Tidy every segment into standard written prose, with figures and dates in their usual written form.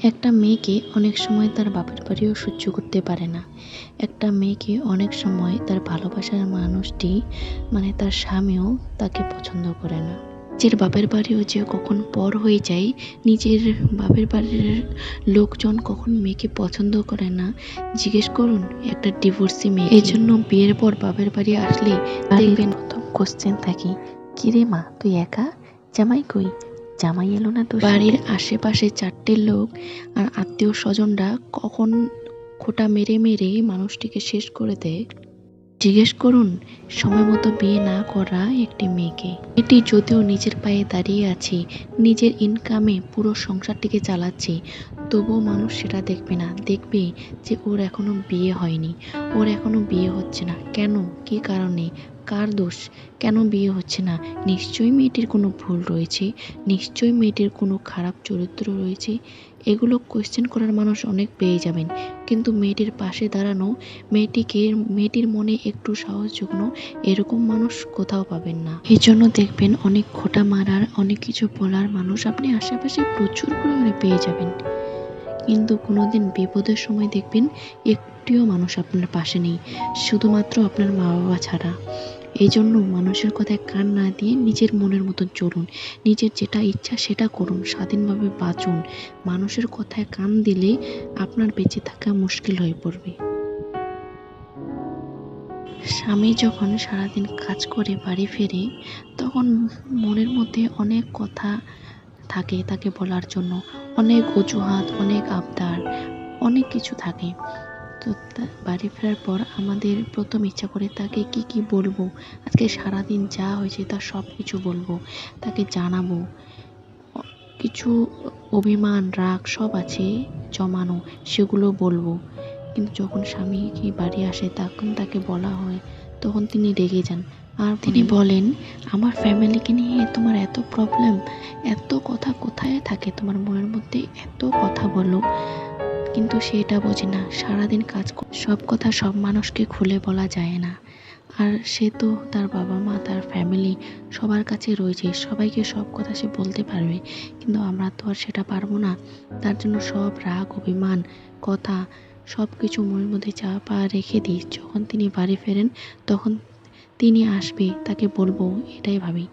একটা মেয়েকে অনেক সময় তার বাপের বাড়িও সহ্য করতে পারে না। একটা মেয়েকে অনেক সময় তার ভালোবাসার মানুষটি তার স্বামীও তাকে পছন্দ করে না। নিজের বাপের বাড়িও যে কখন পর হয়ে যায়, নিজের বাপের বাড়ির লোকজন কখন মেয়েকে পছন্দ করে না জিজ্ঞেস করুন একটা ডিভোর্সি মেয়ে। এই জন্য বিয়ের পর বাপের বাড়ি আসলে দেখবেন প্রথম কোশ্চেন থাকে, কিরে মা তুই একা, জামাই কই, জামাই এলো না তো? বাড়ির আশেপাশে চারটে লোক আর আত্মীয় স্বজনরা কখন খোঁটা মেরে মেরে মানুষটিকে শেষ করে দেয়। জিজ্ঞেস করুন সময় মতো বিয়ে না করা একটি মেয়েকে। এটি যদিও নিজের পায়ে দাঁড়িয়ে আছে, নিজের ইনকামে পুরো সংসারটিকে চালাচ্ছে, তবুও মানুষ সেটা দেখবে না। দেখবে যে ওর এখনো বিয়ে হয়নি, ওর এখনো বিয়ে হচ্ছে না কেন, কি কারণে, কার দোষ, কেন বিয়ে হচ্ছে না? নিশ্চয়ই মেয়েটির কোনো ভুল রয়েছে, নিশ্চয়ই মেয়েটির কোনো খারাপ চরিত্র রয়েছে। এগুলো কোয়েশ্চেন করার মানুষ অনেক পেয়ে যাবেন, কিন্তু মেয়েটির পাশে দাঁড়ানো, মেয়েটির মনে একটু সাহস জোগানো এরকম মানুষ কোথাও পাবেন না। এই জন্য দেখবেন অনেক খোঁটা মারার, অনেক কিছু বলার মানুষ আপনি আশেপাশে প্রচুর পরিমাণে পেয়ে যাবেন, কিন্তু কোনোদিন বিপদের সময় দেখবেন একটিও মানুষ আপনার পাশে নেই, শুধুমাত্র আপনার মা বাবা ছাড়া। এই জন্য মানুষের কথায় কান না দিয়ে নিজের মনের মতন চলুন, নিজের যেটা ইচ্ছা সেটা করুন, স্বাধীনভাবে বাঁচুন। মানুষের কথায় কান দিলে আপনার বেঁচে থাকা মুশকিল হয়ে পড়বে। স্বামী যখন সারাদিন কাজ করে বাড়ি ফেরে, তখন মনের মধ্যে অনেক কথা থাকে তাকে বলার জন্য, অনেক অজুহাত, অনেক আবদার, অনেক কিছু থাকে। তো বাড়ি ফেরার পর আমাদের প্রথম ইচ্ছা করে তাকে কি কি বলবো, আজকে সারাদিন যা হয়েছে তার সব কিছু বলবো, তাকে জানাবো। কিছু অভিমান, রাগ সব আছে জমানো, সেগুলো বলবো। কিন্তু যখন স্বামী কি বাড়ি আসে তখন তাকে বলা হয়, তখন তিনি রেগে যান আর তিনি বলেন, আমার ফ্যামিলিকে নিয়ে তোমার এত প্রবলেম, এত কথা কোথায় থাকে তোমার মনের মধ্যে, এত কথা বলো। কিন্তু সে এটা বোঝে না, সারাদিন কাজ সব কথা সব মানুষকে খুলে বলা যায় না। আর সে তো তার বাবা মা, তার ফ্যামিলি সবার কাছে রয়েছে, সবাইকে সব কথা সে বলতে পারবে, কিন্তু আমরা তো আর সেটা পারবো না। তার জন্য সব রাগ অভিমান কথা সব কিছু মনের মধ্যে চাপা রেখে দিই। যখন তিনি বাড়ি ফেরেন তখন তিনি আসবে, তাকে বলবো এটাই ভাবি।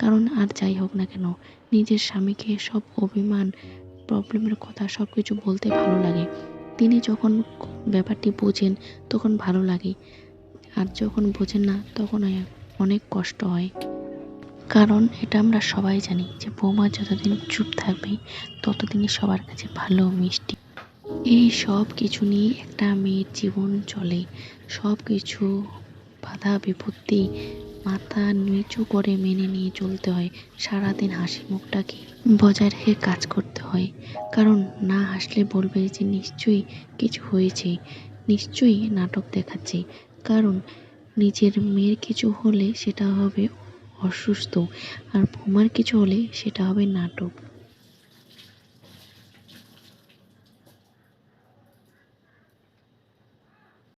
কারণ আর যাই হোক না কেন, নিজের স্বামীকে সব অভিমান প্রবলেমের কথা সব কিছু বলতে ভালো লাগে। তিনি যখন ব্যাপারটি বোঝেন তখন ভালো লাগে, আর যখন বোঝেন না তখন অনেক কষ্ট হয়। কারণ এটা আমরা সবাই জানি যে বৌমা যতদিন চুপ থাকবে ততদিনই সবার কাছে ভালো মিষ্টি। এই সব কিছু নিয়ে একটা মেয়ের জীবন চলে, সব কিছু বাধা বিপত্তি মাথা নিচু করে মেনে নিয়ে চলতে হয়। সারাদিন হাসি মুখটাকে বজায় রেখে কাজ করতে হয়, কারণ না হাসলে বলবে যে নিশ্চয়ই কিছু হয়েছে, নিশ্চয়ই নাটক দেখাচ্ছে। কারণ নিজের মেয়ের কিছু হলে সেটা হবে অসুস্থ, আর বৌমার কিছু হলে সেটা হবে নাটক।